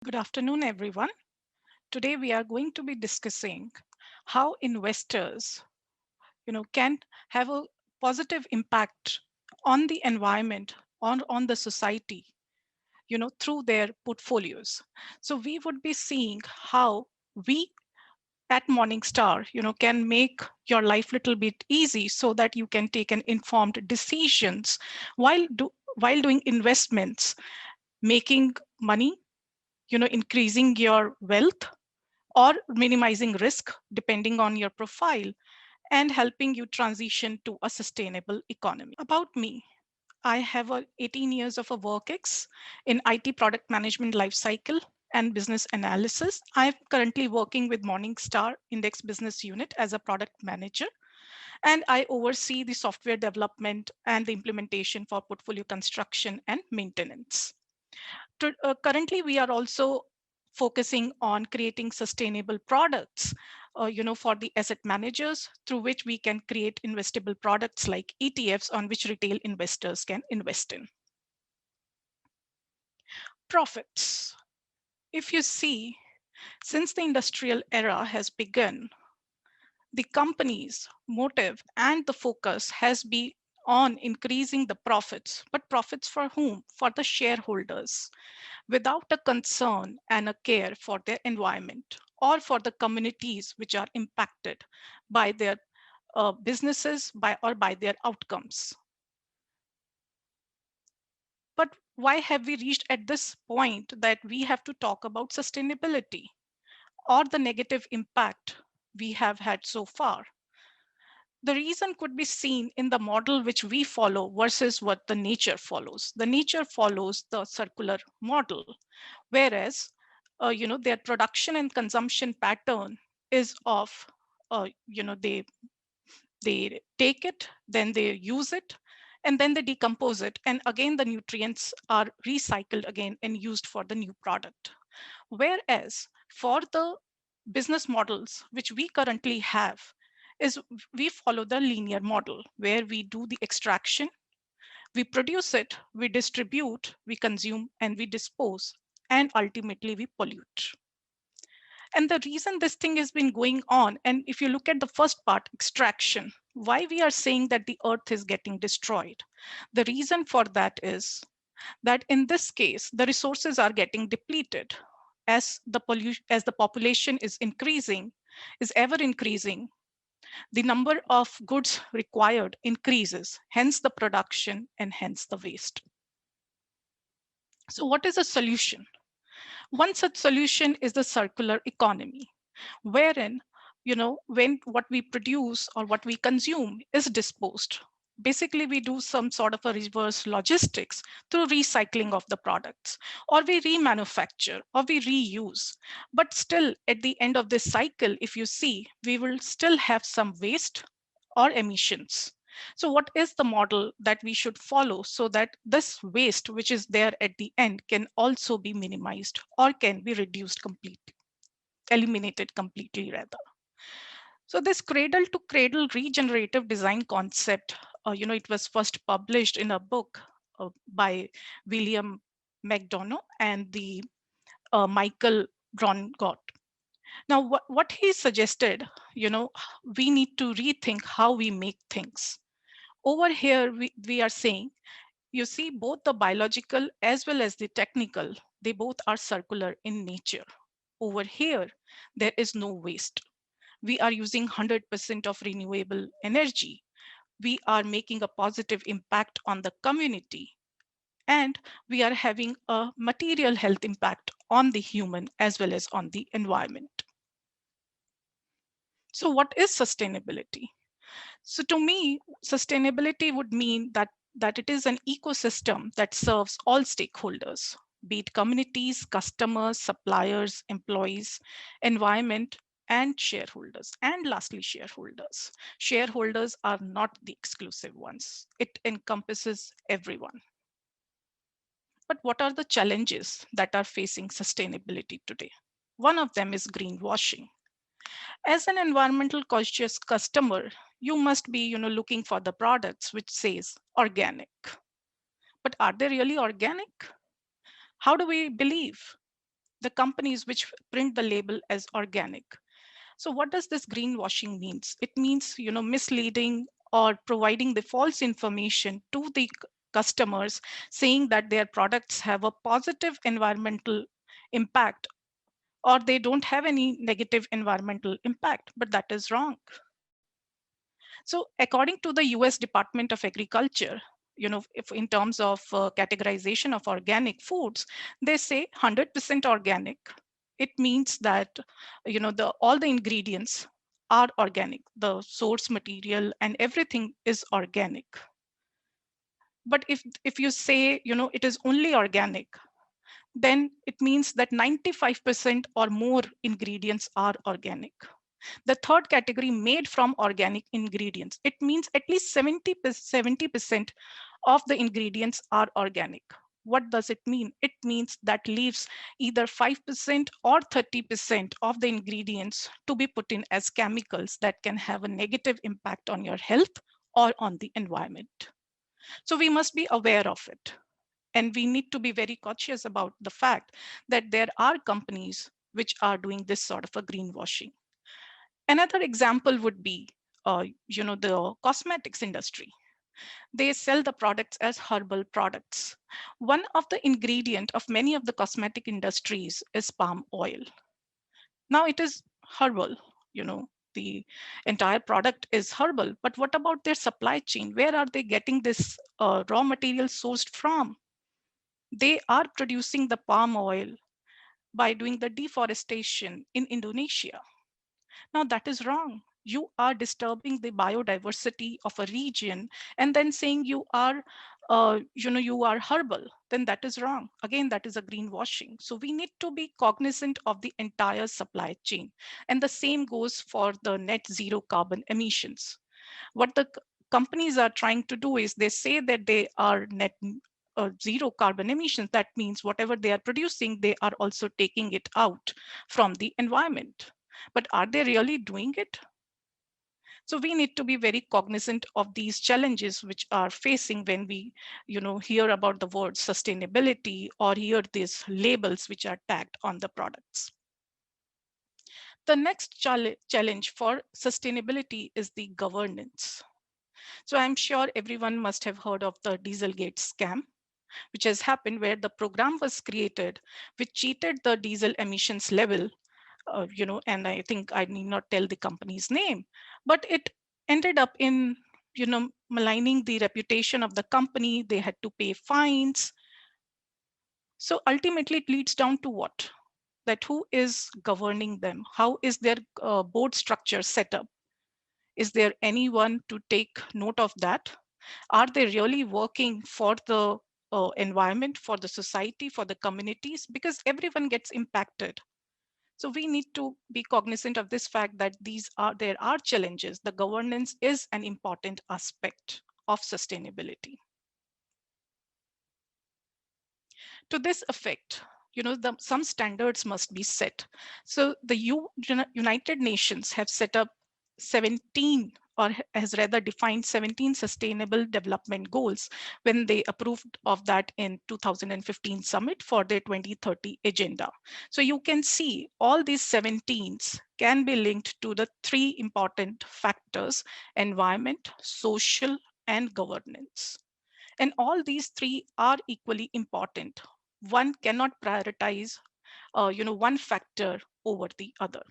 Good afternoon, everyone. Today we are going to be discussing how investors, can have a positive impact on the environment, on the society, through their portfolios. So we would be seeing how we at Morningstar, can make your life little bit easy so that you can take an informed decisions while doing investments, making money, increasing your wealth or minimizing risk depending on your profile and helping you transition to a sustainable economy. About me, I have 18 years of a work ex in IT product management lifecycle and business analysis. I'm currently working with Morningstar Index Business Unit as a product manager, and I oversee the software development and the implementation for portfolio construction and maintenance. Currently, we are also focusing on creating sustainable products, for the asset managers through which we can create investable products like ETFs on which retail investors can invest in. Profits. If you see, since the industrial era has begun, the company's motive and the focus has been on increasing the profits, but profits for whom? For the shareholders, without a concern and a care for their environment or for the communities which are impacted by their businesses by their outcomes. But why have we reached at this point that we have to talk about sustainability or the negative impact we have had so far? The reason could be seen in the model which we follow versus what the nature follows. The nature follows the circular model, whereas their production and consumption pattern is of they take it, then they use it, and then they decompose it, and again the nutrients are recycled again and used for the new product. Whereas for the business models which we currently have is we follow the linear model where we do the extraction, we produce it, we distribute, we consume, and we dispose, and ultimately we pollute. And the reason this thing has been going on, and if you look at the first part, extraction, why we are saying that the earth is getting destroyed, the reason for that is that in this case, the resources are getting depleted as the population is increasing, is ever increasing. The number of goods required increases, hence the production and hence the waste. So what is a solution? One such solution is the circular economy, wherein, when what we produce or what we consume is disposed. Basically, we do some sort of a reverse logistics through recycling of the products, or we remanufacture, or we reuse. But still, at the end of this cycle, if you see, we will still have some waste or emissions. So what is the model that we should follow so that this waste which is there at the end can also be minimized or can be reduced completely, eliminated completely rather? So this cradle to cradle regenerative design concept, it was first published in a book by William McDonough and the Michael Brongott. Now, what he suggested, we need to rethink how we make things. Over here, we are saying, you see, both the biological as well as the technical, they both are circular in nature. Over here, there is no waste. We are using 100% of renewable energy. We are making a positive impact on the community. And we are having a material health impact on the human as well as on the environment. So what is sustainability? So to me, sustainability would mean that it is an ecosystem that serves all stakeholders, be it communities, customers, suppliers, employees, environment, and shareholders. And lastly, shareholders. Shareholders are not the exclusive ones. It encompasses everyone. But what are the challenges that are facing sustainability today? One of them is greenwashing. As an environmental conscious customer, you must be, looking for the products which says organic. But are they really organic? How do we believe? the companies which print the label as organic. So what does this greenwashing means? It means, misleading or providing the false information to the customers, saying that their products have a positive environmental impact or they don't have any negative environmental impact, but that is wrong. So according to the US Department of Agriculture, if in terms of categorization of organic foods, they say 100% organic. It means that, all the ingredients are organic, the source material and everything is organic. But if you say, it is only organic, then it means that 95% or more ingredients are organic. The third category, made from organic ingredients. It means at least 70% of the ingredients are organic. What does it mean? It means that leaves either 5% or 30% of the ingredients to be put in as chemicals that can have a negative impact on your health or on the environment. So we must be aware of it. And we need to be very cautious about the fact that there are companies which are doing this sort of a greenwashing. Another example would be, the cosmetics industry. They sell the products as herbal products. One of the ingredient of many of the cosmetic industries is palm oil. Now it is herbal, the entire product is herbal, but what about their supply chain? Where are they getting this raw material sourced from? They are producing the palm oil by doing the deforestation in Indonesia. Now that is wrong. You are disturbing the biodiversity of a region and then saying you are herbal. Then that is wrong. Again, that is a greenwashing. So we need to be cognizant of the entire supply chain. And the same goes for the net zero carbon emissions. What the companies are trying to do is they say that they are net zero carbon emissions. That means whatever they are producing, they are also taking it out from the environment. But are they really doing it? So we need to be very cognizant of these challenges which are facing when we, hear about the word sustainability or hear these labels which are tagged on the products. The next challenge for sustainability is the governance. So I'm sure everyone must have heard of the Dieselgate scam, which has happened where the program was created, which cheated the diesel emissions level, and I think I need not tell the company's name, but it ended up in, maligning the reputation of the company. They had to pay fines. So ultimately it leads down to what? That who is governing them? How is their board structure set up? Is there anyone to take note of that? Are they really working for the environment, for the society, for the communities? Because everyone gets impacted. So we need to be cognizant of this fact that there are challenges. The governance is an important aspect of sustainability. To this effect, some standards must be set. So the United Nations have set up 17, or has rather defined 17 sustainable development goals when they approved of that in 2015 summit for their 2030 agenda. So you can see all these 17s can be linked to the three important factors: environment, social, and governance. And all these three are equally important. One cannot prioritize, one factor over the other.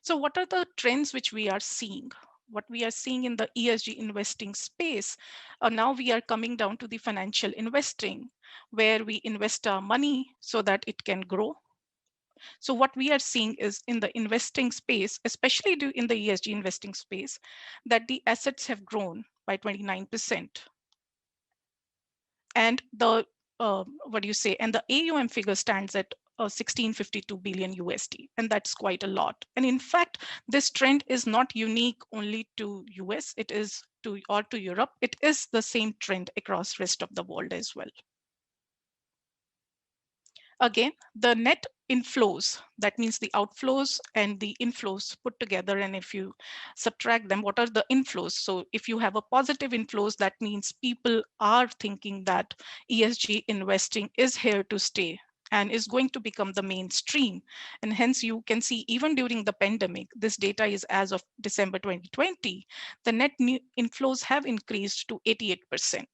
So what are the trends which we are seeing? What we are seeing in the ESG investing space, now we are coming down to the financial investing, where we invest our money so that it can grow. So what we are seeing is in the investing space, especially in the ESG investing space, that the assets have grown by 29%. And the and the AUM figure stands at 1652 billion USD, and that's quite a lot. And in fact, this trend is not unique only to US, it is to Europe. It is the same trend across rest of the world as well. Again, the net inflows, that means the outflows and the inflows put together, and if you subtract them, what are the inflows? So if you have a positive inflows, that means people are thinking that ESG investing is here to stay. and is going to become the mainstream. And hence you can see even during the pandemic, this data is as of December 2020, the net new inflows have increased to 88%.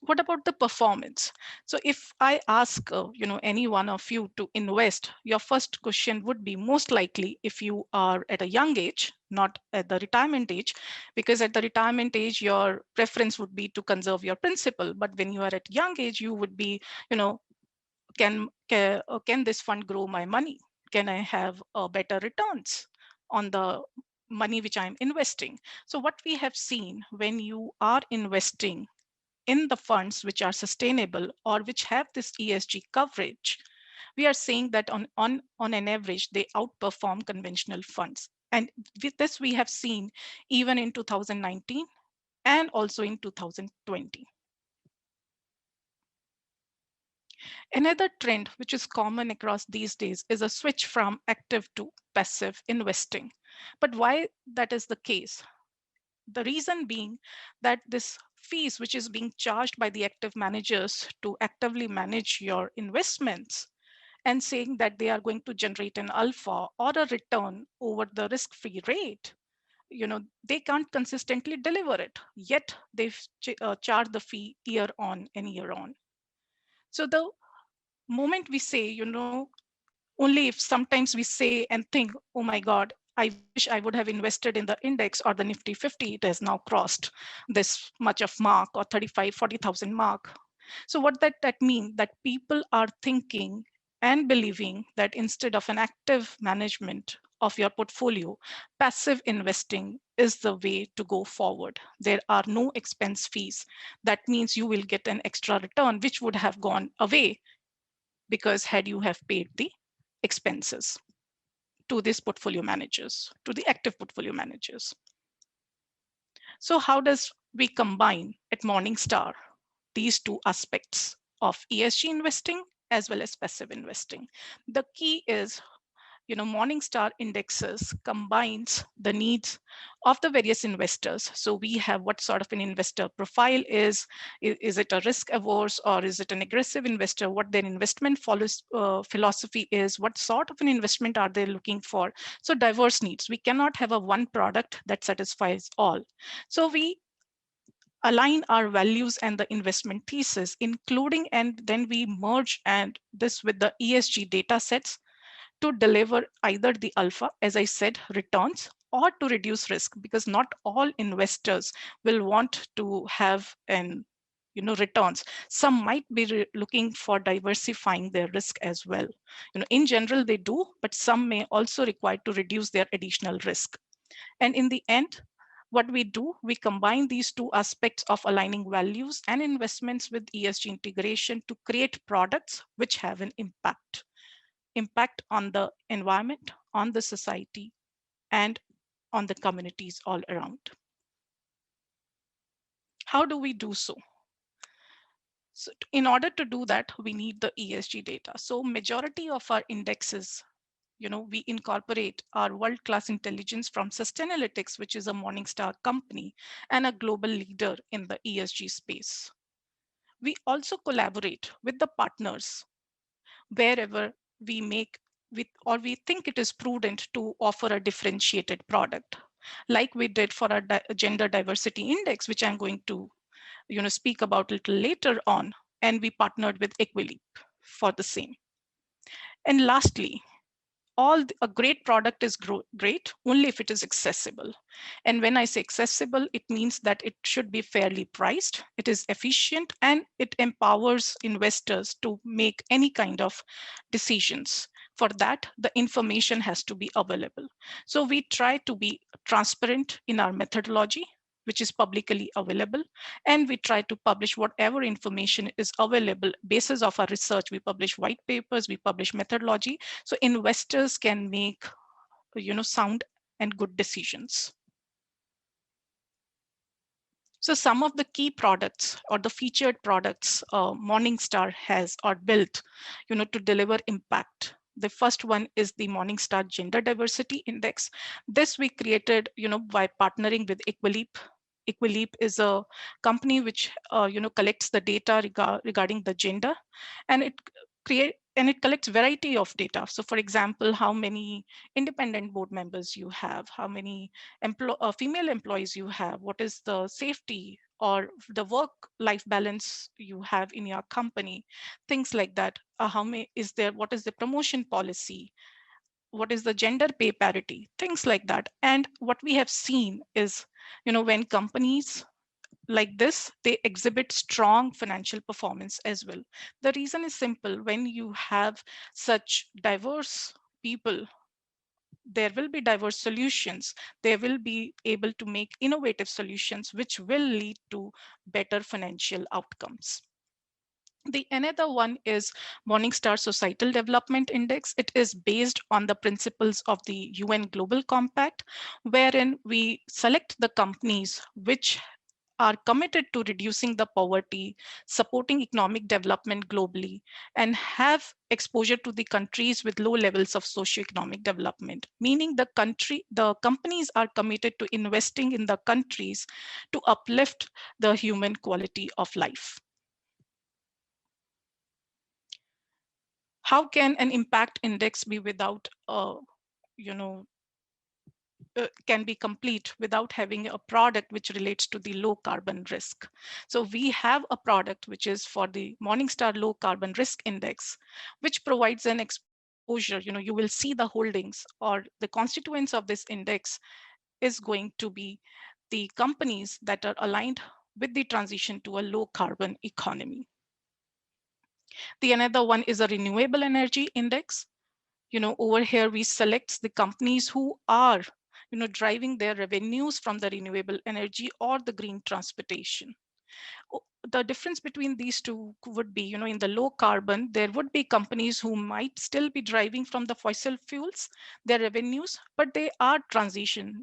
What about the performance? So if I ask any one of you to invest, your first question would be most likely if you are at a young age, not at the retirement age, because at the retirement age your preference would be to conserve your principal. But when you are at young age, you would be, you know can this fund grow my money? Can I have better returns on the money which I'm investing? So what we have seen, when you are investing in the funds which are sustainable or which have this ESG coverage, we are seeing that on an average, they outperform conventional funds. And with this, we have seen even in 2019 and also in 2020. Another trend which is common across these days is a switch from active to passive investing. But why that is the case? The reason being that this fees which is being charged by the active managers to actively manage your investments and saying that they are going to generate an alpha or a return over the risk-free rate, they can't consistently deliver it, yet they charge the fee year on and year on. So the moment we say, only if sometimes we say and think, oh my God, I wish I would have invested in the index or the Nifty 50, it has now crossed this much of mark or 35, 40,000 mark. So what that means, that people are thinking and believing that instead of an active management of your portfolio, passive investing is the way to go forward. There are no expense fees. That means you will get an extra return, which would have gone away because had you have paid the expenses to these portfolio managers, to the active portfolio managers. So how does we combine at Morningstar these two aspects of ESG investing as well as passive investing? The key is, Morningstar indexes combines the needs of the various investors. So we have what sort of an investor profile is. Is it a risk averse or is it an aggressive investor? What their investment philosophy is? What sort of an investment are they looking for? So diverse needs. We cannot have a one product that satisfies all. So we align our values and the investment thesis, including, and then we merge and this with the ESG data sets to deliver either the alpha, as I said, returns, or to reduce risk, because not all investors will want to have an returns. Some might be looking for diversifying their risk as well. In general they do, but some may also require to reduce their additional risk. And in the end, what we do, we combine these two aspects of aligning values and investments with ESG integration to create products which have an impact on the environment, on the society, and on the communities all around. How do we do so? So in order to do that, we need the ESG data. So majority of our indexes, we incorporate our world-class intelligence from Sustainalytics, which is a Morningstar company and a global leader in the ESG space. We also collaborate with the partners wherever we make or we think it is prudent to offer a differentiated product, like we did for our gender diversity index, which I'm going to speak about a little later on, and we partnered with Equileap for the same. And lastly, a great product is great only if it is accessible. And when I say accessible, it means that it should be fairly priced, it is efficient, and it empowers investors to make any kind of decisions. For that, the information has to be available. So we try to be transparent in our methodology, which is publicly available, and we try to publish whatever information is available. Basis of our research, we publish white papers, we publish methodology, so investors can make sound and good decisions. So some of the key products or the featured products Morningstar has or built to deliver impact. The first one is the Morningstar Gender Diversity Index. This we created by partnering with Equileap. Equileap is a company which collects the data regarding the gender, and it collects variety of data. So for example, how many independent board members you have, how many female employees you have, what is the safety or the work life balance you have in your company, things like that. How many is there, what is the promotion policy, what is the gender pay parity, things like that. And what we have seen is, when companies like this, they exhibit strong financial performance as well. The reason is simple: when you have such diverse people, there will be diverse solutions. They will be able to make innovative solutions which will lead to better financial outcomes. The another one is Morningstar Societal Development Index. It is based on the principles of the UN Global Compact, wherein we select the companies which are committed to reducing the poverty, supporting economic development globally, and have exposure to the countries with low levels of socioeconomic development. Meaning the companies are committed to investing in the countries to uplift the human quality of life. How can an impact index be without you know can be complete without having a product which relates to the low carbon risk? So we have a product which is for the Morningstar Low Carbon Risk Index, which provides an exposure. You will see the holdings or the constituents of this index is going to be the companies that are aligned with the transition to a low carbon economy. The another one is a renewable energy index. Over here we select the companies who are driving their revenues from the renewable energy or the green transportation. The difference between these two would be, in the low carbon, there would be companies who might still be driving from the fossil fuels, their revenues, but they are transitioning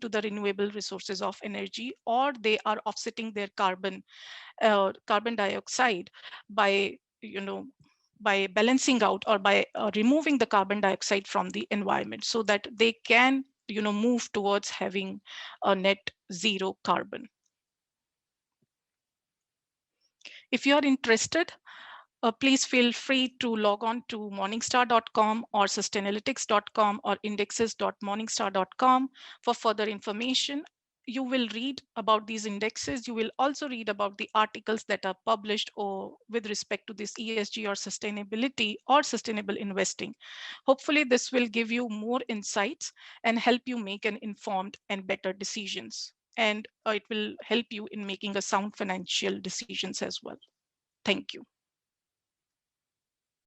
to the renewable resources of energy, or they are offsetting their carbon dioxide by, by balancing out or by removing the carbon dioxide from the environment, so that they can move towards having a net zero carbon. If you are interested, please feel free to log on to morningstar.com or sustainalytics.com or indexes.morningstar.com for further information. You will read about these indexes. You will also read about the articles that are published or with respect to this ESG or sustainability or sustainable investing. Hopefully, this will give you more insights and help you make an informed and better decisions. And it will help you in making a sound financial decisions as well. Thank you.